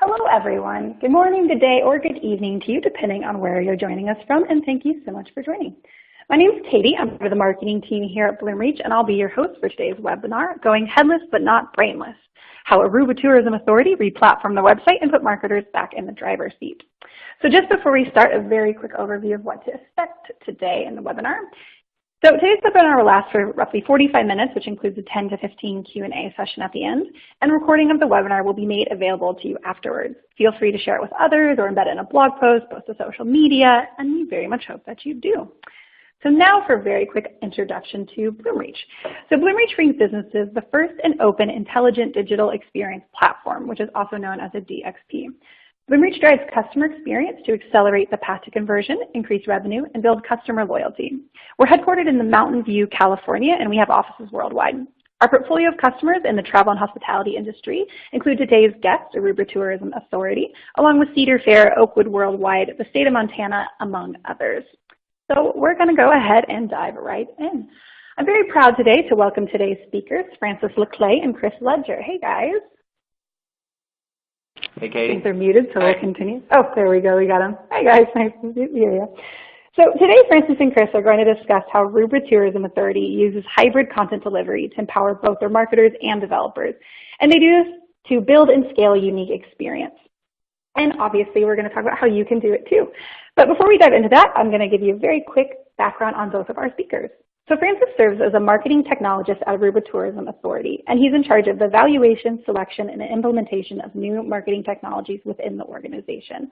Hello, everyone. Good morning, good day, or good evening to you, depending on where you're joining us from, and thank you so much for joining. My name is Katie. I'm part of the marketing team here at BloomReach, and I'll be your host for today's webinar, Going Headless But Not Brainless, How Aruba Tourism Authority Replatformed the Website and Put Marketers Back in the Driver's Seat. So just before we start, a very quick overview of what to expect today in the webinar. So today's webinar will last for roughly 45 minutes, which includes a 10 to 15 Q&A session at the end, and recording of the webinar will be made available to you afterwards. Feel free to share it with others or embed it in a blog post, post to social media, and we very much hope that you do. So now for a very quick introduction to BloomReach. So BloomReach brings businesses the first and open intelligent digital experience platform, which is also known as a DXP. BloomReach drives customer experience to accelerate the path to conversion, increase revenue, and build customer loyalty. We're headquartered in the Mountain View, California, and we have offices worldwide. Our portfolio of customers in the travel and hospitality industry include today's guests, Aruba Tourism Authority, along with Cedar Fair, Oakwood Worldwide, the state of Montana, among others. So we're going to go ahead and dive right in. I'm very proud today to welcome today's speakers, Francis Leclay and Chris Ledger. Hey, guys. Hey, Katie. I think they're muted, so we'll continue. Oh, there we go. We got them. Hi, guys. Nice to meet you. So today, Francis and Chris are going to discuss how Aruba Tourism Authority uses hybrid content delivery to empower both their marketers and developers. And they do this to build and scale a unique experience. And obviously, we're going to talk about how you can do it too. But before we dive into that, I'm going to give you a very quick background on both of our speakers. So Francis serves as a marketing technologist at Aruba Tourism Authority, and he's in charge of the evaluation, selection, and implementation of new marketing technologies within the organization.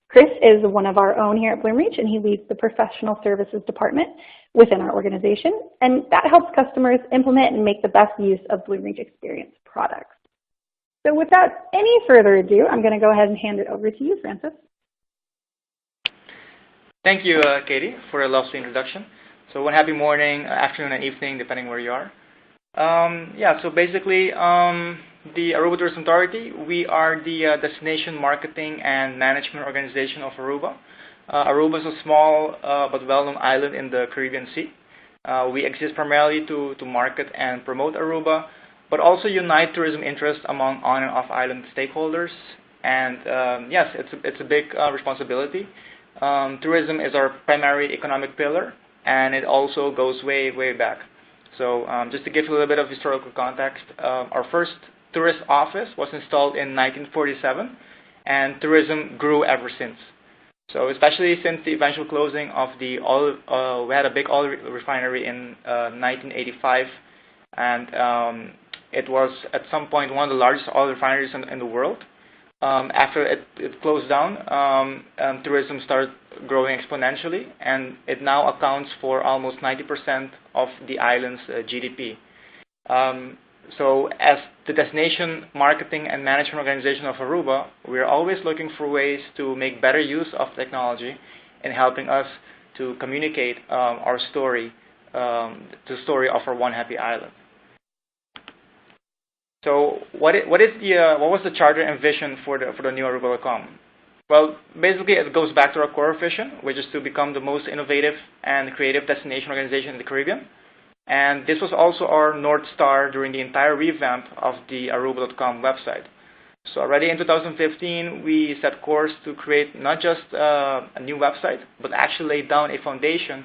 Chris is one of our own here at BloomReach, and he leads the professional services department within our organization, and that helps customers implement and make the best use of BloomReach Experience products. So without any further ado, I'm going to go ahead and hand it over to you, Francis. Thank you, Katie, for a lovely introduction. So one happy morning, afternoon, and evening, depending where you are. So basically, the Aruba Tourism Authority, we are the destination marketing and management organization of Aruba. Aruba is a small but well-known island in the Caribbean Sea. We exist primarily to market and promote Aruba, but also unite tourism interests among on and off island stakeholders. And yes, it's a big responsibility. Tourism is our primary economic pillar, and it also goes way, way back. So just to give you a little bit of historical context, our first tourist office was installed in 1947, and tourism grew ever since. So especially since the eventual closing of the oil, we had a big oil refinery in 1985, and it was at some point one of the largest oil refineries in the world. After it closed down, tourism started growing exponentially, and it now accounts for almost 90% of the island's GDP. So as the destination marketing and management organization of Aruba, we're always looking for ways to make better use of technology in helping us to communicate our story, the story of our One Happy Island. So what was the charter and vision for the new Aruba.com? Well, basically it goes back to our core vision, which is to become the most innovative and creative destination organization in the Caribbean. And this was also our North Star during the entire revamp of the Aruba.com website. So already in 2015, we set course to create not just a new website, but actually lay down a foundation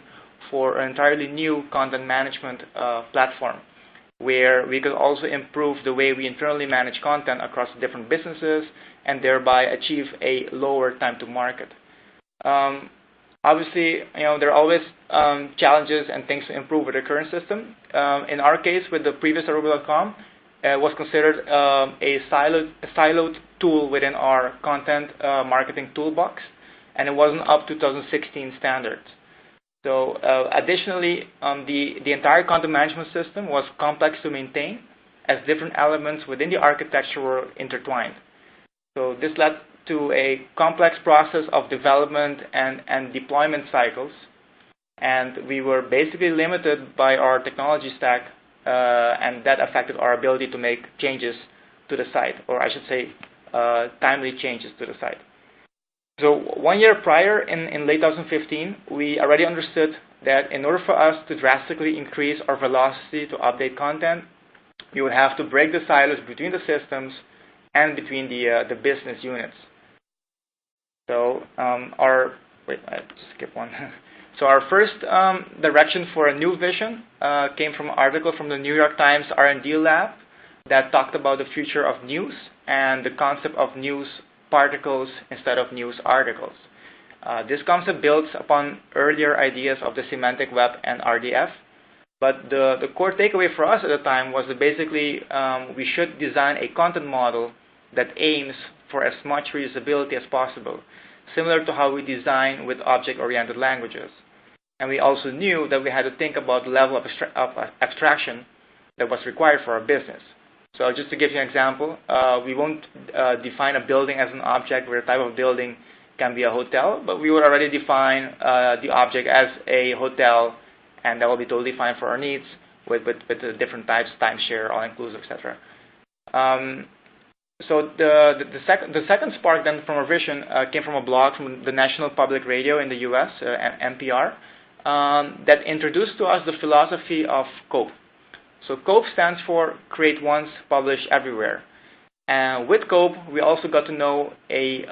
for an entirely new content management platform, where we could also improve the way we internally manage content across different businesses and thereby achieve a lower time to market. Obviously, there are always challenges and things to improve with the current system. In our case, with the previous Aruba.com, it was considered a siloed tool within our content marketing toolbox, and it wasn't up to 2016 standards. So additionally, the entire content management system was complex to maintain, as different elements within the architecture were intertwined. So this led to a complex process of development and deployment cycles, and we were basically limited by our technology stack, and that affected our ability to make changes to the site, or I should say timely changes to the site. So 1 year prior, in late 2015, we already understood that in order for us to drastically increase our velocity to update content, we would have to break the silos between the systems and between the business units. So wait, I skip one. So our first direction for a new vision came from an article from the New York Times R&D lab that talked about the future of news and the concept of news particles instead of news articles. This concept builds upon earlier ideas of the semantic web and RDF, but the core takeaway for us at the time was that basically we should design a content model that aims for as much reusability as possible, similar to how we design with object-oriented languages. And we also knew that we had to think about the level of abstraction that was required for our business. So just to give you an example, we won't define a building as an object where a type of building can be a hotel, but we would already define the object as a hotel, and that will be totally fine for our needs with the different types, timeshare, all-inclusive, etc. So the second spark then from our vision came from a blog from the National Public Radio in the U.S., NPR, that introduced to us the philosophy of COPE. So COPE stands for Create Once, Publish Everywhere. And with COPE, we also got to know a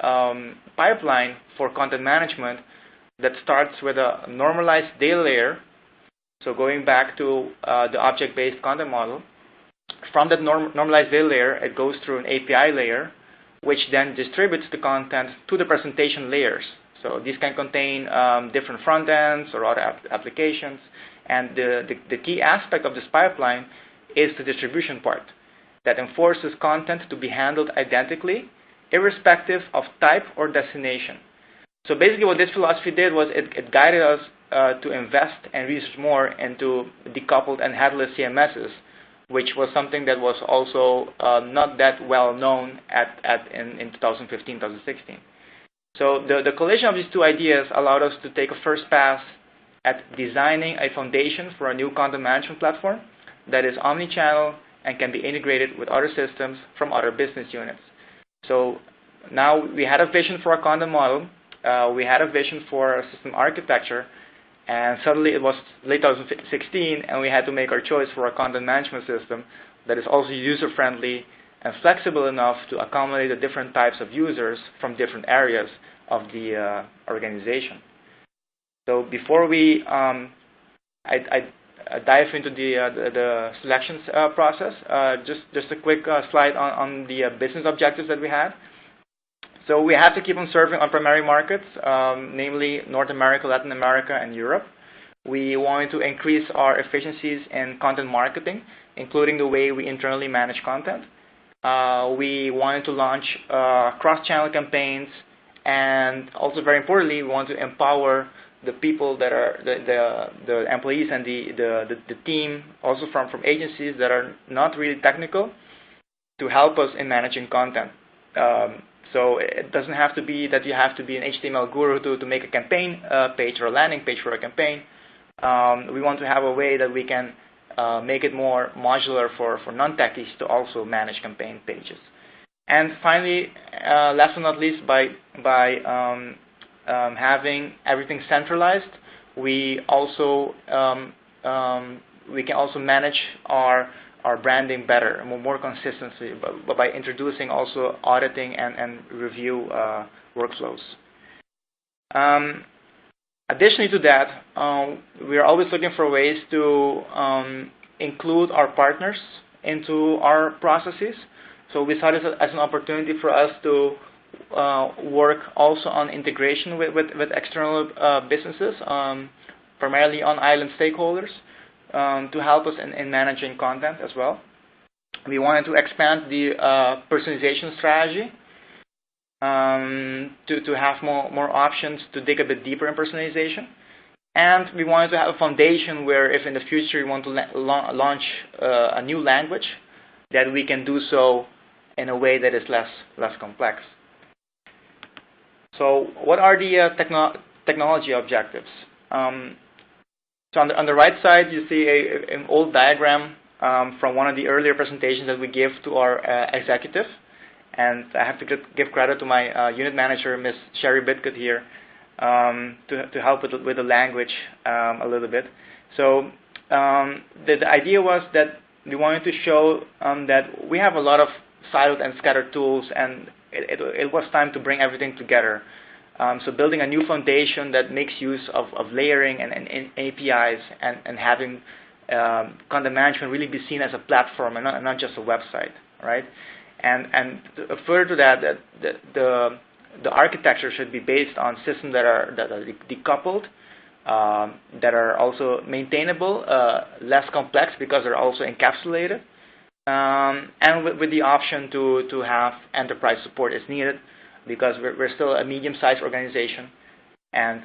pipeline for content management that starts with a normalized data layer. So going back to the object-based content model, from that normalized data layer, it goes through an API layer, which then distributes the content to the presentation layers. So these can contain different front ends or other applications. And the key aspect of this pipeline is the distribution part that enforces content to be handled identically, irrespective of type or destination. So basically what this philosophy did was it guided us to invest and research more into decoupled and headless CMSs, which was something that was also not that well known in 2015, 2016. So the collision of these two ideas allowed us to take a first pass at designing a foundation for a new content management platform that is omni-channel and can be integrated with other systems from other business units. So now we had a vision for a content model, we had a vision for a system architecture, and suddenly it was late 2016 and we had to make our choice for a content management system that is also user-friendly and flexible enough to accommodate the different types of users from different areas of the organization. So before we dive into the selections process, just a quick slide on the business objectives that we had. So we have to keep on serving on primary markets, namely North America, Latin America, and Europe. We wanted to increase our efficiencies in content marketing, including the way we internally manage content. We wanted to launch cross-channel campaigns, and also very importantly, we want to empower the people that are the employees and the team, also from agencies that are not really technical, to help us in managing content. So it doesn't have to be that you have to be an HTML guru to make a campaign page or a landing page for a campaign. We want to have a way that we can make it more modular for non-techies to also manage campaign pages. And finally, last but not least, by having everything centralized, we also we can also manage our branding better and more consistency, but by introducing also auditing and review workflows. Additionally to that, we are always looking for ways to include our partners into our processes. So we saw this as an opportunity for us to work also on integration with external businesses, primarily on island stakeholders, to help us in managing content as well. We wanted to expand the personalization strategy to have more options to dig a bit deeper in personalization. And we wanted to have a foundation where if in the future you want to launch a new language, that we can do so in a way that is less complex. So what are the technology objectives? So on the right side, you see an old diagram from one of the earlier presentations that we give to our executive. And I have to give credit to my unit manager, Ms. Sherry Bitcut here, to help with the language a little bit. So the idea was that we wanted to show that we have a lot of siloed and scattered tools, and it was time to bring everything together. So building a new foundation that makes use of layering and APIs and having content management really be seen as a platform and not just a website, right? And further to that, the architecture should be based on systems that are decoupled, that are also maintainable, less complex because they're also encapsulated, and with the option to have enterprise support as needed, because we're still a medium-sized organization, and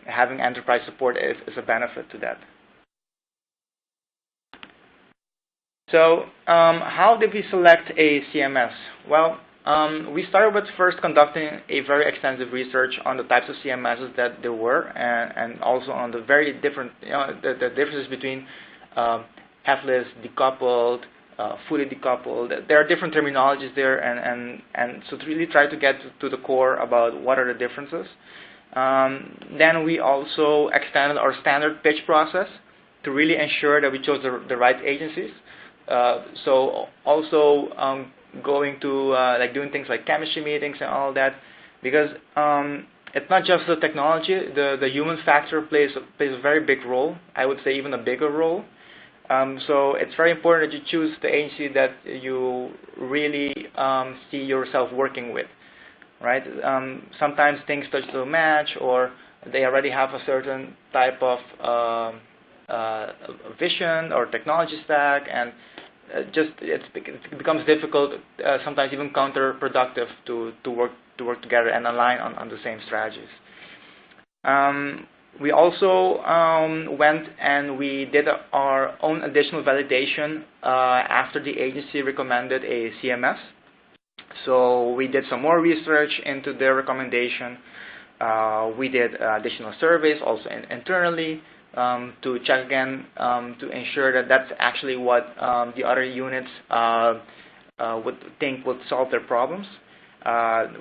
having enterprise support is a benefit to that. So how did we select a CMS? Well, we started with first conducting a very extensive research on the types of CMSs that there were, and also on the very different, the differences between headless, decoupled, fully decoupled. There are different terminologies there, and so to really try to get to the core about what are the differences. Then we also extended our standard pitch process to really ensure that we chose the right agencies. So also going to like doing things like chemistry meetings and all that, because it's not just the technology. The human factor plays a very big role. I would say even a bigger role. So it's very important that you choose the agency that you really see yourself working with, right? Sometimes things just don't match, or they already have a certain type of vision or technology stack, and it becomes difficult, sometimes even counterproductive, to work together and align on the same strategies. We also went and we did our own additional validation after the agency recommended a CMS. So we did some more research into their recommendation. We did additional surveys also internally to check again to ensure that that's actually what the other units would think would solve their problems.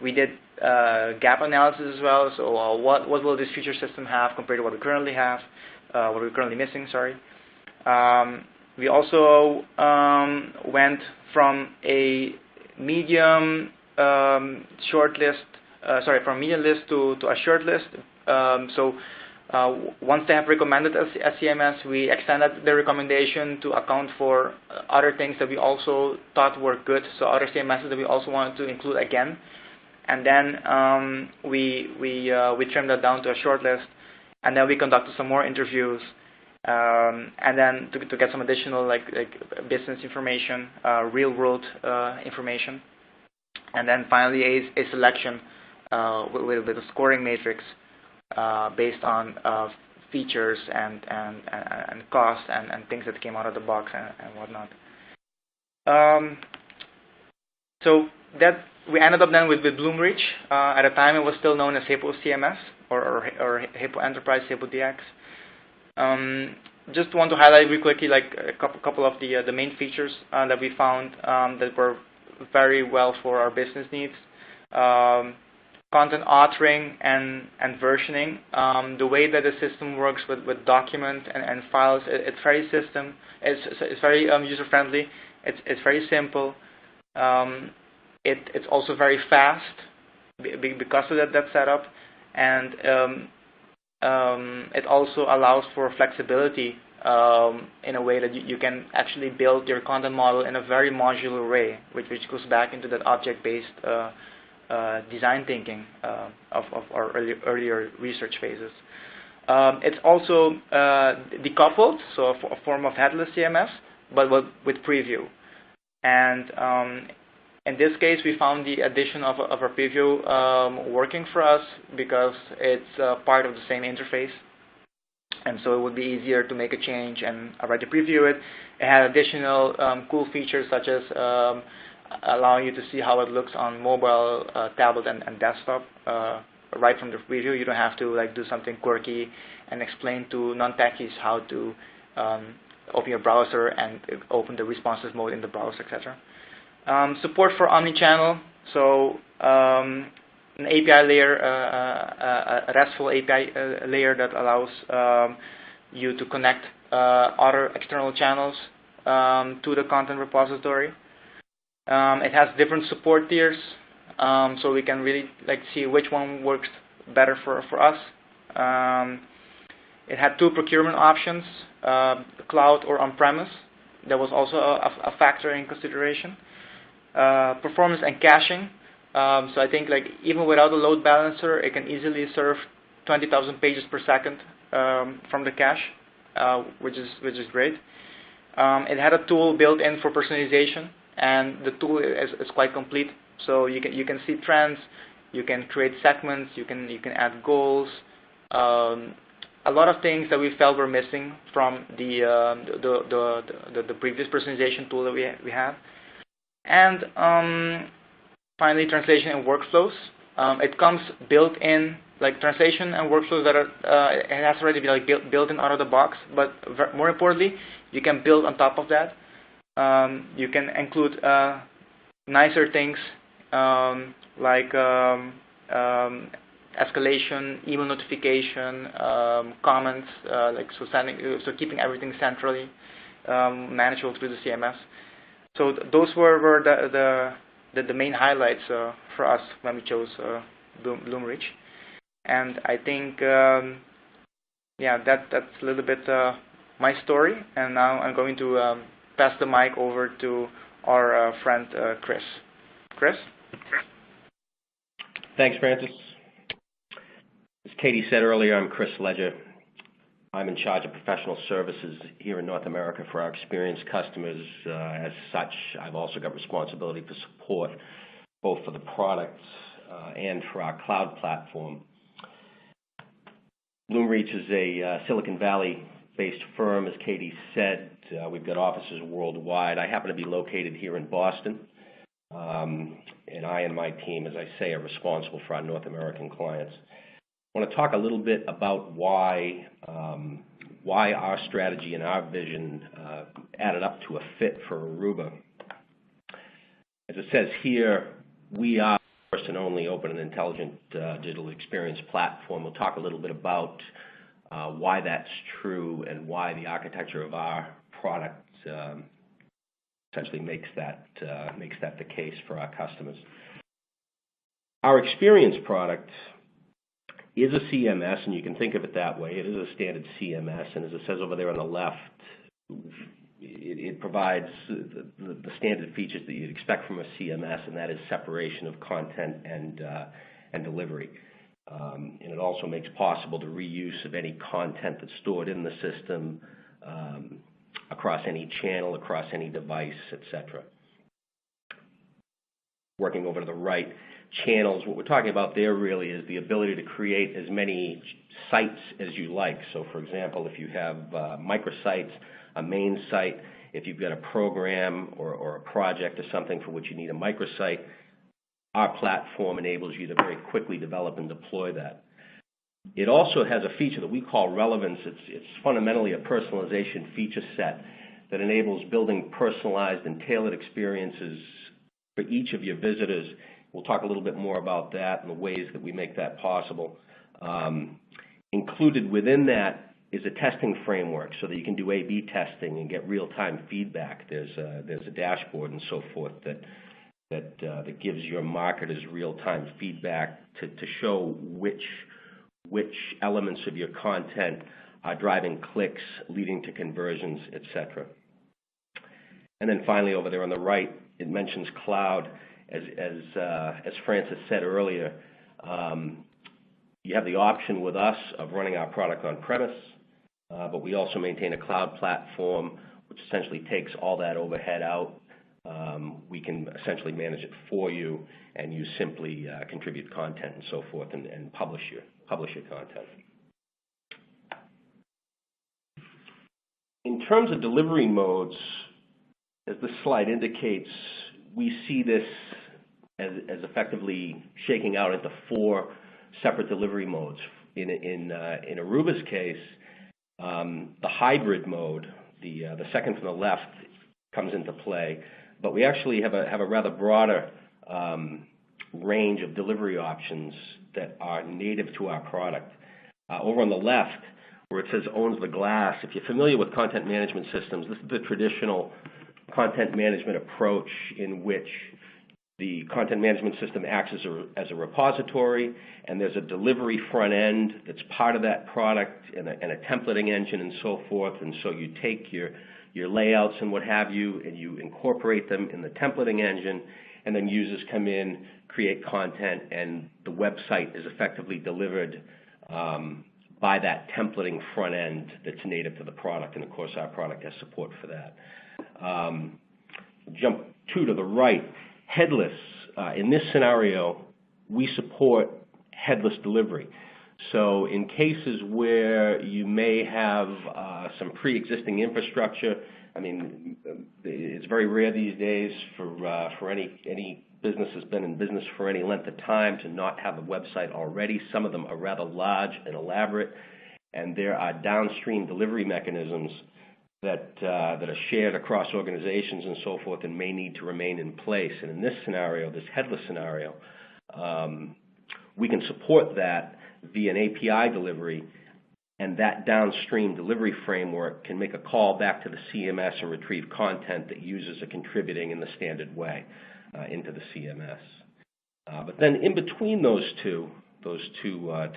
We did gap analysis as well. So what will this future system have compared to what we currently have, what we're currently missing, sorry. We also went from a medium short list, from medium list to a short list. Once they have recommended a CMS, we extended the recommendation to account for other things that we also thought were good, so other CMSs that we also wanted to include again. And then we trimmed that down to a short list, and then we conducted some more interviews, and then to get some additional like business information, real world information, and then finally a selection with a scoring matrix based on features and cost and things that came out of the box and whatnot. So that we ended up then with BloomReach. At the time, it was still known as Hippo CMS or Hippo Enterprise, Hippo DX. Just want to highlight real quickly like a couple of the main features that we found that were very well for our business needs. Content authoring and versioning. The way that the system works with documents and files, it's very it's very user friendly. It's very simple. It's also very fast because of that setup, and it also allows for flexibility in a way that you can actually build your content model in a very modular way, which goes back into that object-based design thinking of our earlier research phases. It's also decoupled, so a form of headless CMS, but with preview. And in this case, we found the addition of a preview working for us because it's part of the same interface. And so it would be easier to make a change and already preview it. It had additional cool features such as allowing you to see how it looks on mobile, tablet, and desktop right from the preview. You don't have to like do something quirky and explain to non-techies how to open your browser and open the responsive mode in the browser, etc. Support for omnichannel, so an API layer, a RESTful API layer that allows you to connect other external channels to the content repository. It has different support tiers, so we can really see which one works better for us. It had 2 procurement options, cloud or on-premise. That was also a factor in consideration. Performance and caching. So I think even without a load balancer, it can easily serve 20,000 pages per second from the cache, which is great. It had a tool built in for personalization, and the tool is quite complete. So you can see trends, you can create segments, you can add goals. A lot of things that we felt were missing from the previous personalization tool that we have. And finally, translation and workflows. It comes built in, translation and workflows that are, it has already been built in out of the box. But more importantly, you can build on top of that. You can include nicer things like escalation, email notification, comments, so keeping everything centrally manageable through the CMS. So those were the main highlights for us when we chose BloomReach. And I think, that's a little bit my story. And now I'm going to pass the mic over to our friend Chris. Chris? Thanks, Francis. As Katie said earlier, I'm Chris Ledger. I'm in charge of professional services here in North America for our experienced customers. As such, I've also got responsibility for support, both for the products and for our cloud platform. BloomReach is a Silicon Valley-based firm, as Katie said. We've got offices worldwide. I happen to be located here in Boston. And I and my team, as I say, are responsible for our North American clients. I want to talk a little bit about why our strategy and our vision added up to a fit for Aruba. As it says here, we are the first and only open and intelligent digital experience platform. We'll talk a little bit about why that's true and why the architecture of our product essentially makes that the case for our customers. Our experience product is a CMS, and you can think of it that way. It is a standard CMS, and as it says over there on the left, it provides the standard features that you'd expect from a CMS, and that is separation of content and delivery. And it also makes possible the reuse of any content that's stored in the system across any channel, across any device, etc. Working over to the right, channels, what we're talking about there really is the ability to create as many sites as you like. So for example, if you have microsites, a main site, if you've got a program or a project or something for which you need a microsite, our platform enables you to very quickly develop and deploy that. It also has a feature that we call relevance. It's fundamentally a personalization feature set that enables building personalized and tailored experiences for each of your visitors. We'll talk a little bit more about that and the ways that we make that possible. Included within that is a testing framework so that you can do A/B testing and get real-time feedback. There's a dashboard and so forth that gives your marketers real-time feedback to show which elements of your content are driving clicks, leading to conversions, etc. And then finally, over there on the right, it mentions cloud. As Francis said earlier, you have the option with us of running our product on premise, but we also maintain a cloud platform which essentially takes all that overhead out. We can essentially manage it for you, and you simply contribute content and so forth and publish your content. In terms of delivery modes, as this slide indicates, we see this as effectively shaking out into 4 separate delivery modes. In Aruba's case, the hybrid mode, the second from the left, comes into play, but we actually have a rather broader range of delivery options that are native to our product. Over on the left, where it says owns the glass, if you're familiar with content management systems, this is the traditional content management approach in which the content management system acts as a repository, and there's a delivery front end that's part of that product, and a templating engine and so forth. And so you take your layouts and what have you, and you incorporate them in the templating engine, and then users come in, create content, and the website is effectively delivered by that templating front end that's native to the product. And of course, our product has support for that. Jump 2 to the right. Headless. In this scenario, we support headless delivery. So in cases where you may have some pre-existing infrastructure, I mean, it's very rare these days for any business that's been in business for any length of time to not have a website already. Some of them are rather large and elaborate, and there are downstream delivery mechanisms that are shared across organizations and so forth and may need to remain in place. And in this scenario, this headless scenario, we can support that via an API delivery, and that downstream delivery framework can make a call back to the CMS and retrieve content that users are contributing in the standard way into the CMS. But then in between those two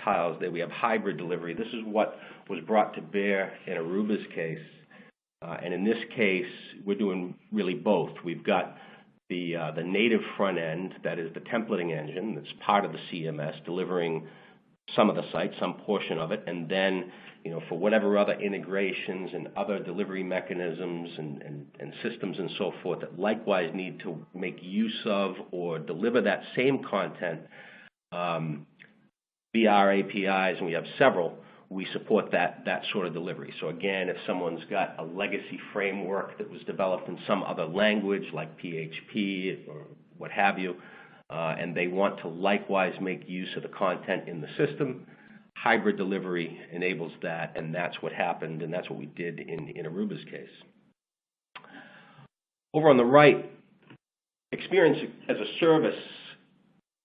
tiles there, we have hybrid delivery. This is what was brought to bear in Aruba's case. And in this case, we're doing really both. We've got the native front end, that is the templating engine, that's part of the CMS, delivering some of the site, some portion of it, and then, for whatever other integrations and other delivery mechanisms and systems and so forth that likewise need to make use of or deliver that same content via our APIs, and we have several. We support that sort of delivery. So again, if someone's got a legacy framework that was developed in some other language like PHP or what have you, and they want to likewise make use of the content in the system, hybrid delivery enables that, and that's what happened, and that's what we did in Aruba's case. Over on the right, Experience as a Service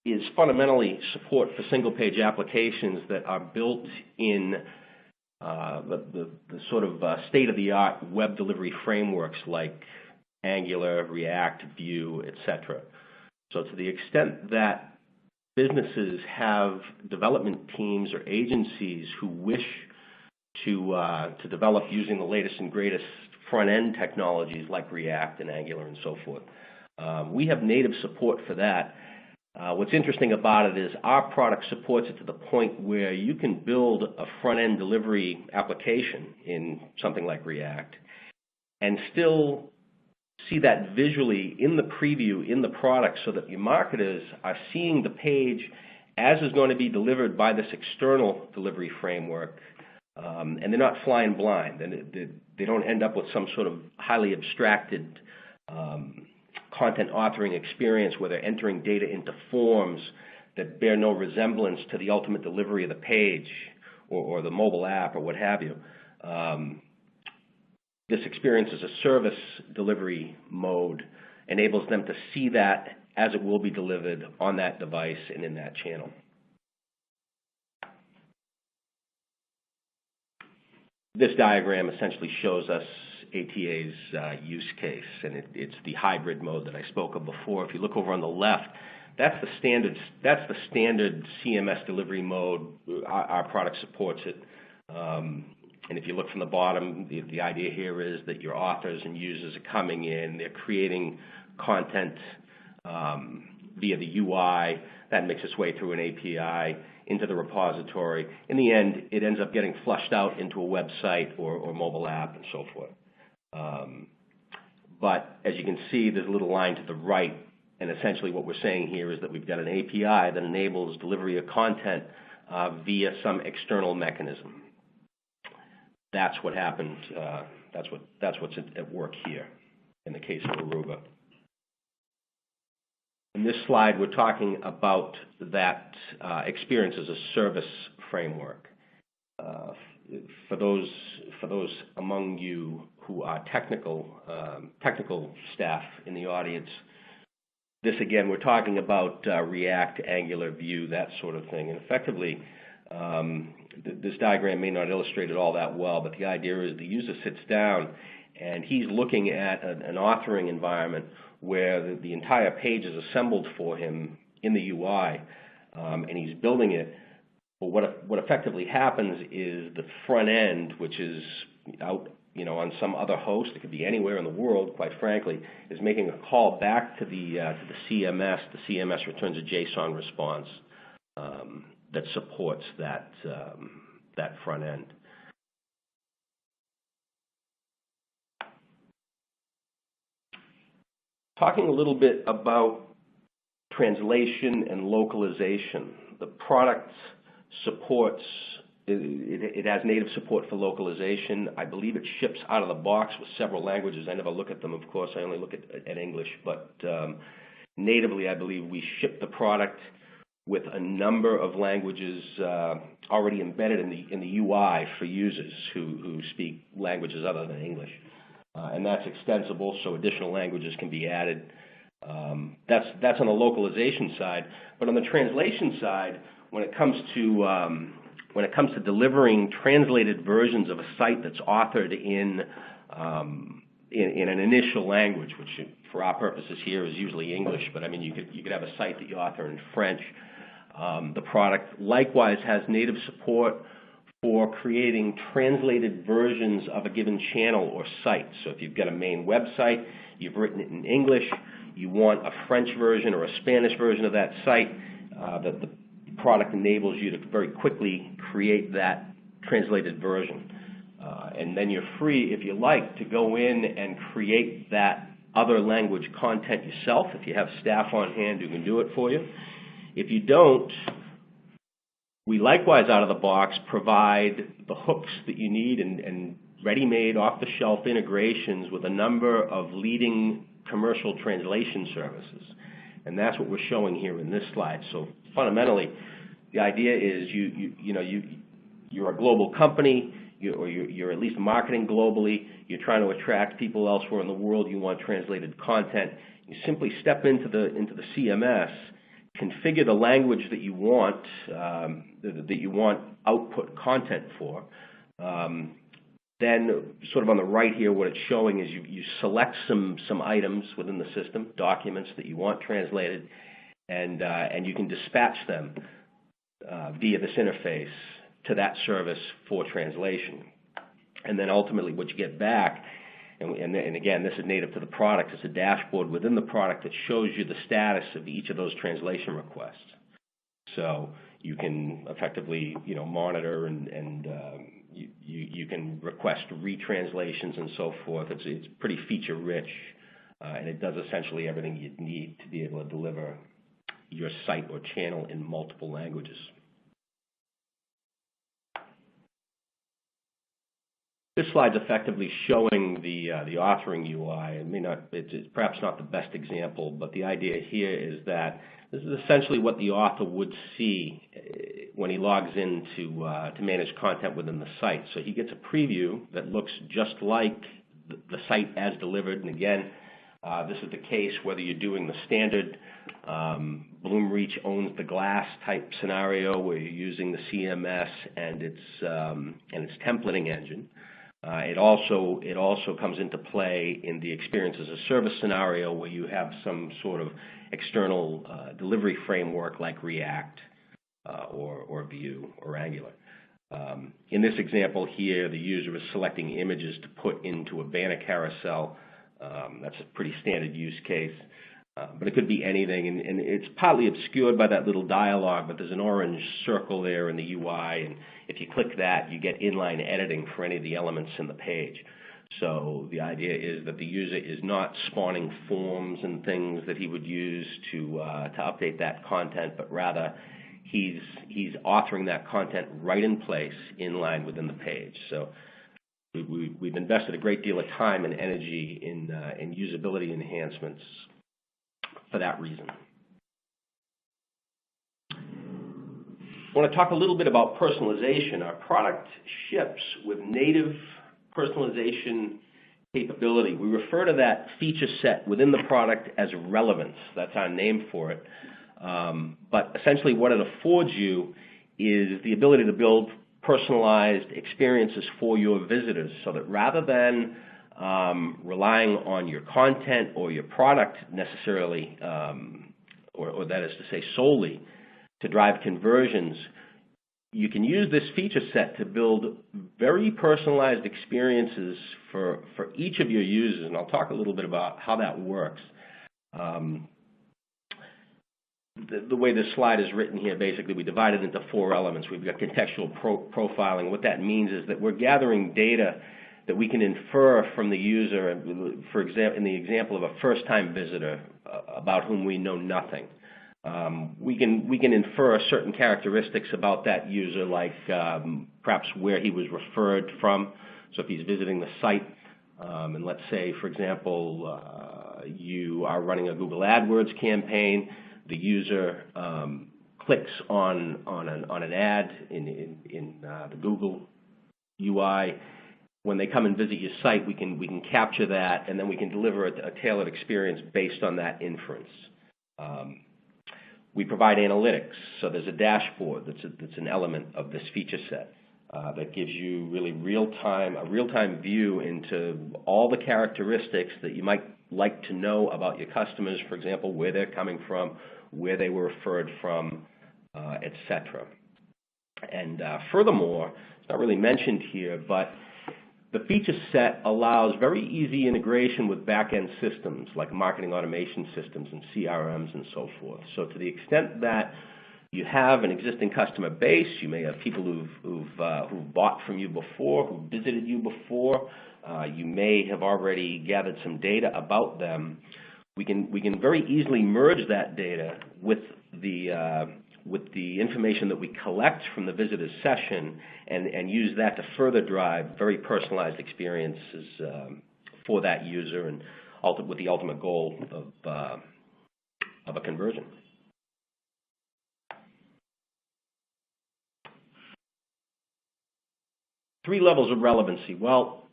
is fundamentally support for single-page applications that are built in the sort of state-of-the-art web delivery frameworks like Angular, React, Vue, etc. So to the extent that businesses have development teams or agencies who wish to develop using the latest and greatest front-end technologies like React and Angular and so forth, we have native support for that. What's interesting about it is our product supports it to the point where you can build a front-end delivery application in something like React and still see that visually in the preview, in the product, so that your marketers are seeing the page as is going to be delivered by this external delivery framework, and they're not flying blind. And they don't end up with some sort of highly abstracted content authoring experience where they're entering data into forms that bear no resemblance to the ultimate delivery of the page or the mobile app or what have you. This Experience as a Service delivery mode enables them to see that as it will be delivered on that device and in that channel. This diagram essentially shows us A.T.A.'s use case, and it's the hybrid mode that I spoke of before. If you look over on the left, that's the standard CMS delivery mode. Our product supports it. And if you look from the bottom, the idea here is that your authors and users are coming in, they're creating content via the UI. That makes its way through an API into the repository. In the end, it ends up getting flushed out into a website or mobile app and so forth. But as you can see, there's a little line to the right, and essentially what we're saying here is that we've got an API that enables delivery of content via some external mechanism. That's what happened. That's what's at work here in the case of Aruba. In this slide, we're talking about that Experience as a Service framework. For those among you who are technical staff in the audience, this again, we're talking about React, Angular, Vue, that sort of thing. And effectively, this diagram may not illustrate it all that well, but the idea is the user sits down And he's looking at an authoring environment where the entire page is assembled for him in the UI, and he's building it. But what effectively happens is the front end, which is out on some other host, it could be anywhere in the world, quite frankly, is making a call back to the CMS. The CMS returns a JSON response that supports that front end. Talking a little bit about translation and localization. The product supports, it has native support for localization. I believe it ships out of the box with several languages. I never look at them, of course. I only look at English. But natively, I believe we ship the product with a number of languages already embedded in the UI for users who speak languages other than English. And that's extensible, so additional languages can be added. That's on the localization side. But on the translation side, when it comes to delivering translated versions of a site that's authored in an initial language, which for our purposes here is usually English, but I mean you could have a site that you author in French. The product likewise has native support for creating translated versions of a given channel or site. So if you've got a main website, you've written it in English, you want a French version or a Spanish version of that site, the product enables you to very quickly create that translated version. And then you're free, if you like, to go in and create that other language content yourself if you have staff on hand who can do it for you. If you don't, we likewise, out of the box, provide the hooks that you need and ready-made, off-the-shelf integrations with a number of leading commercial translation services. And that's what we're showing here in this slide. So fundamentally, the idea is you're a global company, you're at least marketing globally, you're trying to attract people elsewhere in the world, you want translated content. You simply step into the CMS, configure the language that you want output content for. Then sort of on the right here, what it's showing is you select some items within the system, documents that you want translated, and you can dispatch them via this interface to that service for translation. And then ultimately what you get back, and again, this is native to the product, it's a dashboard within the product that shows you the status of each of those translation requests. So you can effectively monitor and you can request retranslations and so forth. It's pretty feature rich, and it does essentially everything you'd need to be able to deliver your site or channel in multiple languages. This slide's effectively showing the authoring UI. It's perhaps not the best example, but the idea here is that this is essentially what the author would see when he logs in to manage content within the site. So he gets a preview that looks just like the site as delivered. And again, this is the case whether you're doing the standard BloomReach owns the glass type scenario where you're using the CMS and its templating engine. It also comes into play in the experience as a service scenario where you have some sort of external delivery framework like React or Vue or Angular. In this example here, the user is selecting images to put into a banner carousel. That's a pretty standard use case. But it could be anything, and it's partly obscured by that little dialogue, but there's an orange circle there in the UI, and if you click that, you get inline editing for any of the elements in the page. So the idea is that the user is not spawning forms and things that he would use to update that content, but rather he's authoring that content right in place, inline within the page. So we've invested a great deal of time and energy in usability enhancements for that reason. I want to talk a little bit about personalization. Our product ships with native personalization capability. We refer to that feature set within the product as relevance. That's our name for it. But essentially what it affords you is the ability to build personalized experiences for your visitors so that rather than relying on your content or your product necessarily, or that is to say solely, to drive conversions, you can use this feature set to build very personalized experiences for each of your users, and I'll talk a little bit about how that works. The way this slide is written here, basically, we divide it into 4 elements. We've got contextual profiling. What that means is that we're gathering data that we can infer from the user, for example, in the example of a first-time visitor about whom we know nothing. We can infer certain characteristics about that user, like perhaps where he was referred from. So if he's visiting the site, and let's say, for example, you are running a Google AdWords campaign, the user clicks on an ad in the Google UI. When they come and visit your site, we can capture that, and then we can deliver a tailored experience based on that inference. We provide analytics, so there's a dashboard that's an element of this feature set that gives you really a real-time view into all the characteristics that you might like to know about your customers, for example, where they're coming from, where they were referred from, etc. And furthermore, it's not really mentioned here, but the feature set allows very easy integration with back-end systems like marketing automation systems and CRMs and so forth. So to the extent that you have an existing customer base, you may have people who've bought from you before, who visited you before, you may have already gathered some data about them. We can very easily merge that data with the information that we collect from the visitor's session and use that to further drive very personalized experiences for that user, and with the ultimate goal of a conversion. Three levels of relevancy. Well,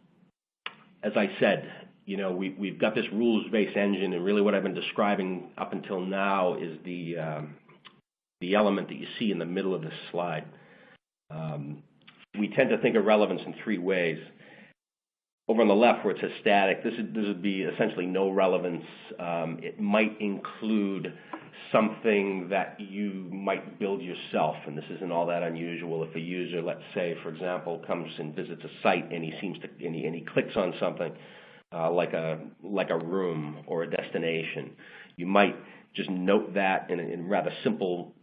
as I said, we've got this rules-based engine, and really what I've been describing up until now is the element that you see in the middle of this slide. We tend to think of relevance in 3 ways. Over on the left, where it says static, this would be essentially no relevance. It might include something that you might build yourself, and this isn't all that unusual. If a user, let's say, for example, comes and visits a site and he clicks on something like a room or a destination, you might just note that in a rather simple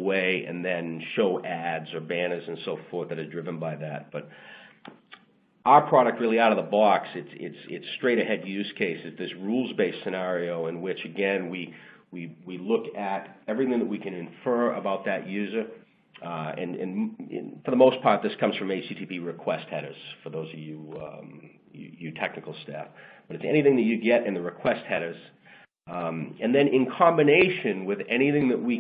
way, and then show ads or banners and so forth that are driven by that. But our product, really out of the box, it's straight ahead use cases. This rules-based scenario in which, again, we look at everything that we can infer about that user, and for the most part, this comes from HTTP request headers. For those of you technical staff, but it's anything that you get in the request headers. And then in combination with anything that we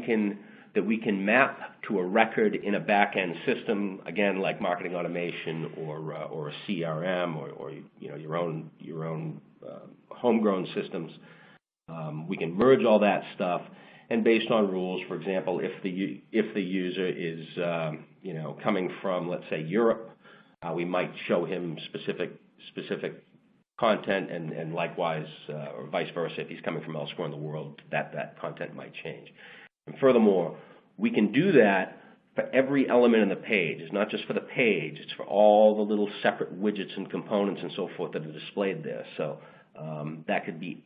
can map to a record in a back-end system, again, like marketing automation or a CRM or your own homegrown systems, we can merge all that stuff. And based on rules, for example, if the user is coming from, let's say, Europe, we might show him specific content, and likewise, or vice versa, if he's coming from elsewhere in the world, that content might change. And furthermore, we can do that for every element in the page. It's not just for the page, it's for all the little separate widgets and components and so forth that are displayed there. So that could be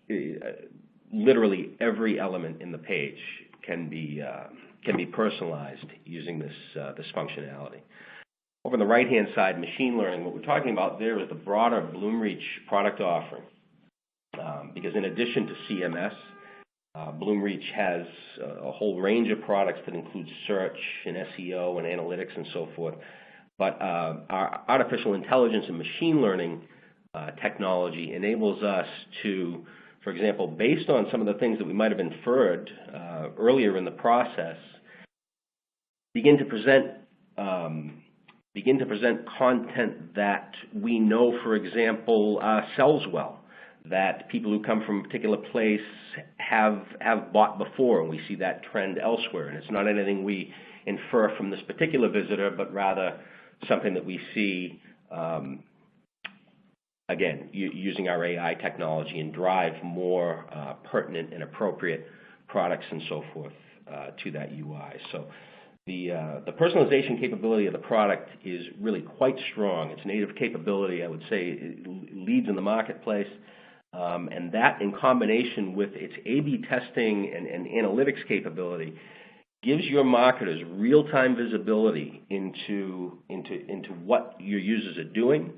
literally every element in the page can be personalized using this functionality. Over on the right-hand side, machine learning, what we're talking about there is the broader BloomReach product offering. Because in addition to CMS, BloomReach has a whole range of products that include search and SEO and analytics and so forth. But our artificial intelligence and machine learning technology enables us to, for example, based on some of the things that we might have inferred earlier in the process, begin to present content that we know, for example, sells well, that people who come from a particular place have bought before, and we see that trend elsewhere. And it's not anything we infer from this particular visitor, but rather something that we see again, using our AI technology and drive more pertinent and appropriate products and so forth to that UI. So the personalization capability of the product is really quite strong. It's native capability, I would say, it leads in the marketplace. And that in combination with its A/B testing and analytics capability gives your marketers real-time visibility into what your users are doing.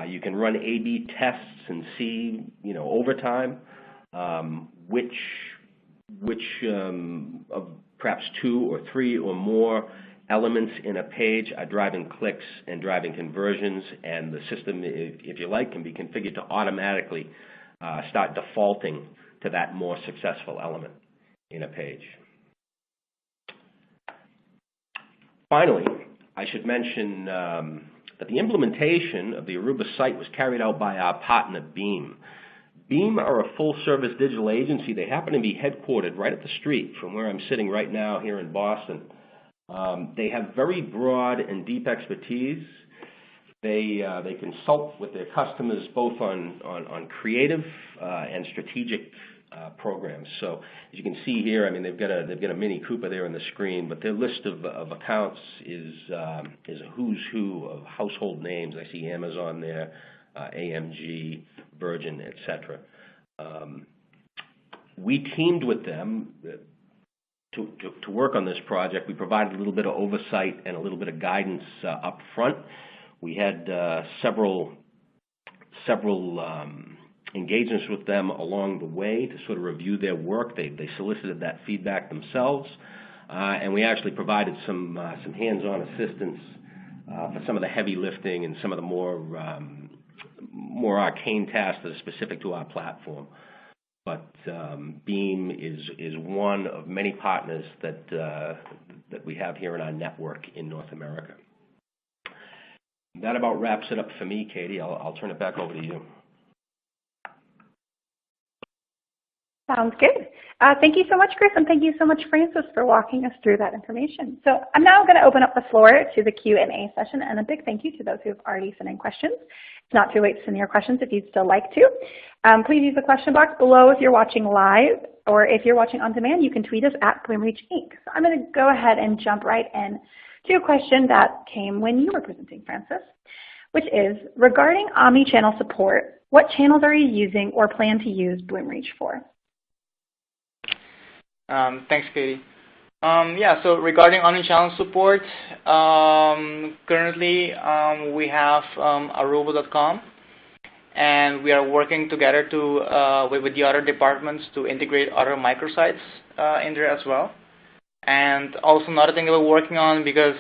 You can run A/B tests and see, over time, which of perhaps 2 or 3 or more elements in a page are driving clicks and driving conversions, and the system, if you like, can be configured to automatically start defaulting to that more successful element in a page. Finally, I should mention that the implementation of the Aruba site was carried out by our partner, Beam. Beam are a full-service digital agency. They happen to be headquartered right up the street from where I'm sitting right now here in Boston. They have very broad and deep expertise. They consult with their customers both on creative and strategic programs. So as you can see here, I mean, they've got a Mini Cooper there on the screen, but their list of accounts is a who's who of household names. I see Amazon there, AMG, Virgin, etc. We teamed with them to work on this project. We provided a little bit of oversight and a little bit of guidance up front. We had several engagements with them along the way to sort of review their work. They solicited that feedback themselves, and we actually provided some hands-on assistance for some of the heavy lifting and some of the more arcane tasks that are specific to our platform. But Beam is one of many partners that we have here in our network in North America. That about wraps it up for me, Katie. I'll turn it back over to you. Sounds good. Thank you so much, Chris, and thank you so much, Francis, for walking us through that information. So I'm now going to open up the floor to the Q&A session, and a big thank you to those who have already sent in questions. It's not too late to send your questions if you'd still like to. Please use the question box below if you're watching live, or if you're watching on demand, you can tweet us at BloomReach Inc. So I'm going to go ahead and jump right in to a question that came when you were presenting, Francis, which is, regarding omni-channel support, what channels are you using or plan to use BloomReach for? Thanks, Katie. So regarding omnichannel support, currently we have Aruba.com, and we are working together with the other departments to integrate other microsites in there as well. And also another thing that we're working on, because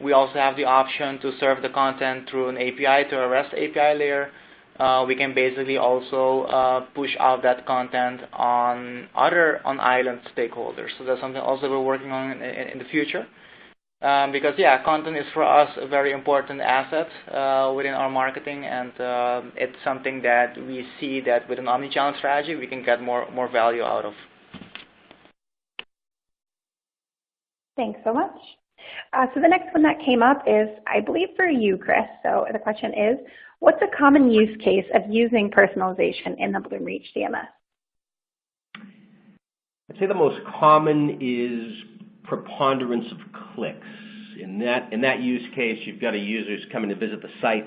we also have the option to serve the content through an API to a REST API layer. We can basically also push out that content on island stakeholders. So that's something also we're working on in the future. Because content is for us a very important asset within our marketing, and it's something that we see that with an omnichannel strategy we can get more value out of. Thanks so much. So the next one that came up is, I believe, for you, Chris. So the question is, what's a common use case of using personalization in the BloomReach CMS? I'd say the most common is preponderance of clicks. In that use case, you've got a user who's coming to visit the site,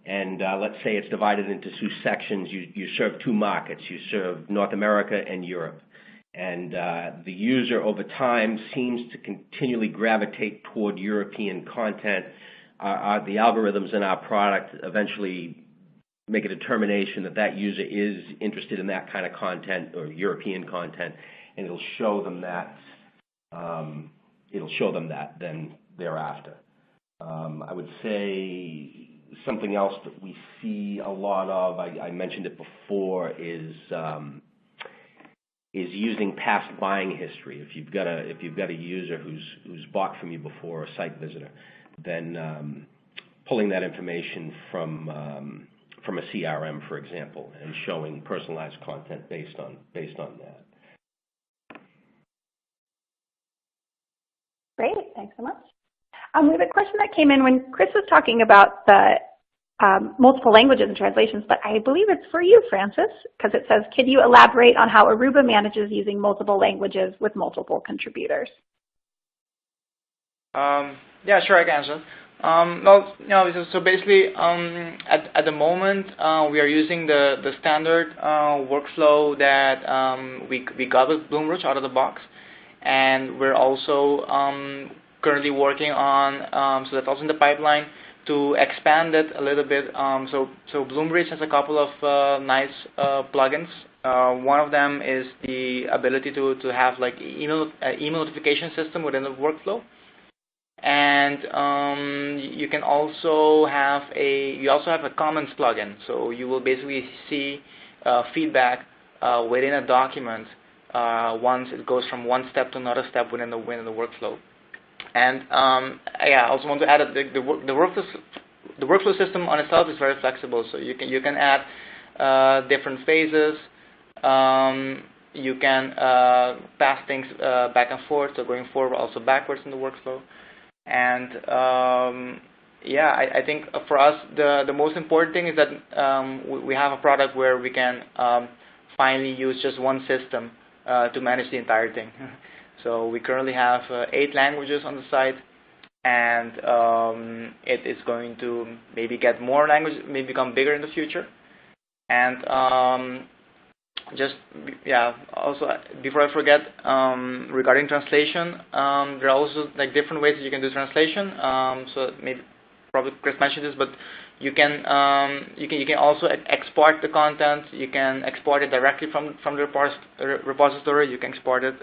and let's say it's divided into 2 sections. You serve 2 markets. You serve North America and Europe. And the user over time seems to continually gravitate toward European content. The algorithms in our product eventually make a determination that user is interested in that kind of content or European content, and it'll show them that. Then thereafter. I would say something else that we see a lot of. I mentioned it before is using past buying history. If you've got a user who's bought from you before, a site visitor, then pulling that information from a CRM, for example, and showing personalized content based on that. Great, thanks so much. We have a question that came in when Chris was talking about the multiple languages and translations, but I believe it's for you, Francis, because it says, could you elaborate on how Aruba manages using multiple languages with multiple contributors? Yeah, sure, I can answer. So basically, at the moment, we are using the standard workflow that we got with BloomReach out of the box, and we're also currently working on, so that's also in the pipeline, to expand it a little bit. So BloomReach has a couple of nice plugins. One of them is the ability to have like email notification system within the workflow. And you can also have a comments plugin, so you will basically see feedback within a document once it goes from one step to another step within the workflow. And I also want to add that the workflow system on itself is very flexible, so you can add different phases. You can pass things back and forth, so going forward, also backwards in the workflow. And I think for us the most important thing is that we have a product where we can finally use just one system to manage the entire thing. So we currently have 8 languages on the site, and it is going to maybe get more languages, maybe become bigger in the future. And also before I forget, regarding translation, there are also like different ways that you can do translation. So maybe probably Chris mentioned this, but you can also export the content. You can export it directly from the repository. You can export it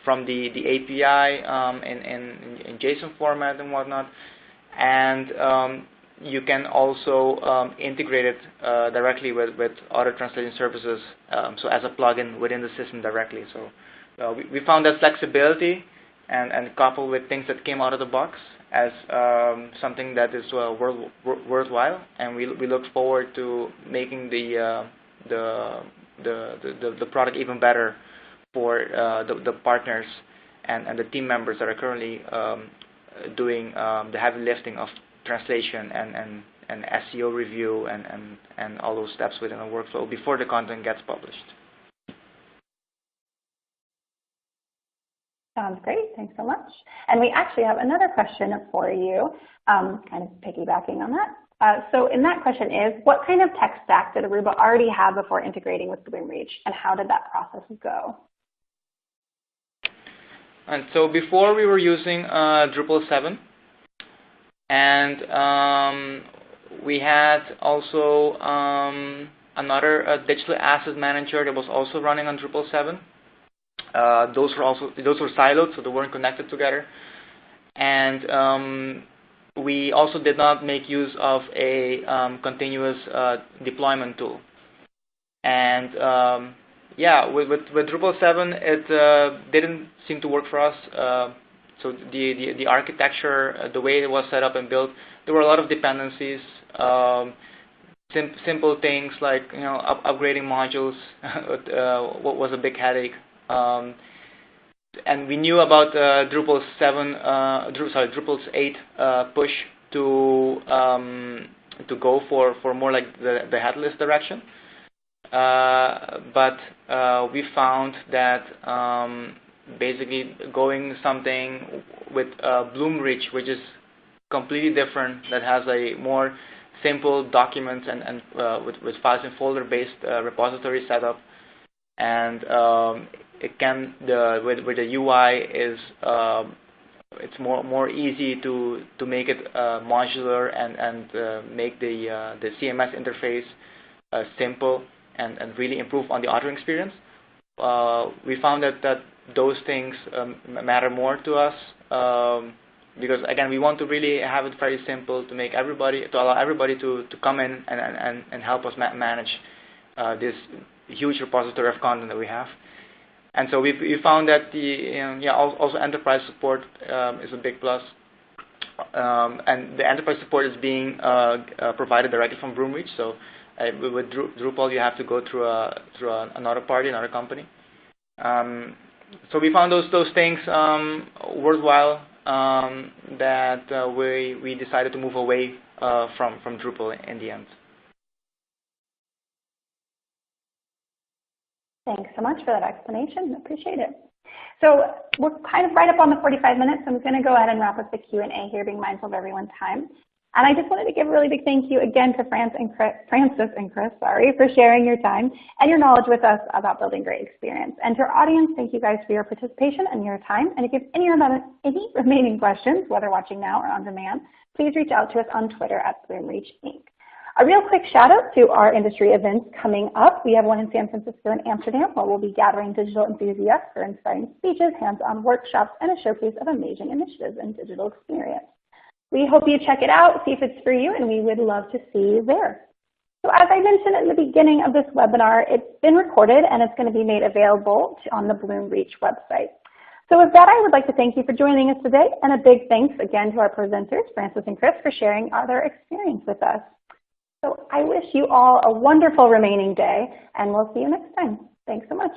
from the API in JSON format and whatnot, and you can also integrate it directly with other translation services, so as a plugin within the system directly. So we found that flexibility and coupled with things that came out of the box as something that is worthwhile, and we look forward to making the product even better for the partners and the team members that are currently doing the heavy lifting of translation and SEO review and all those steps within a workflow before the content gets published. Sounds great. Thanks so much. And we actually have another question for you, kind of piggybacking on that. So in that question is, what kind of tech stack did Aruba already have before integrating with BloomReach, and how did that process go? And so before we were using Drupal 7, and we had also another digital asset manager that was also running on Drupal 7. Those were siloed, so they weren't connected together. And we also did not make use of a continuous deployment tool. And with Drupal 7, it didn't seem to work for us. So the architecture, the way it was set up and built, there were a lot of dependencies. Simple things like upgrading modules what was a big headache. And we knew about Drupal's 8 push to go for more like the headless direction. But we found that basically going something with BloomReach, which is completely different, that has a more simple documents and with files and folder based repository setup, and with the UI is it's more easy to make it modular and make the CMS interface simple and really improve on the authoring experience. We found that those things matter more to us because again we want to really have it very simple to allow everybody to come in and help us manage this huge repository of content that we have. And so we found that also enterprise support is a big plus, and the enterprise support is being provided directly from BloomReach. So with Drupal, you have to go through another party, another company. So we found those things worthwhile, that we decided to move away from Drupal in the end. Thanks so much for that explanation. Appreciate it. So we're kind of right up on the 45 minutes. I'm going to go ahead and wrap up the Q&A here, being mindful of everyone's time. And I just wanted to give a really big thank you again to Francis and Chris, for sharing your time and your knowledge with us about building great experience. And to our audience, thank you guys for your participation and your time. And if you have any remaining questions, whether watching now or on demand, please reach out to us on Twitter at BloomReach Inc. A real quick shout out to our industry events coming up. We have one in San Francisco and Amsterdam where we'll be gathering digital enthusiasts for inspiring speeches, hands-on workshops, and a showcase of amazing initiatives in digital experience. We hope you check it out, see if it's for you, and we would love to see you there. So as I mentioned in the beginning of this webinar, it's been recorded and it's going to be made available on the BloomReach website. So with that, I would like to thank you for joining us today, and a big thanks again to our presenters, Francis and Chris, for sharing their experience with us. So I wish you all a wonderful remaining day, and we'll see you next time. Thanks so much.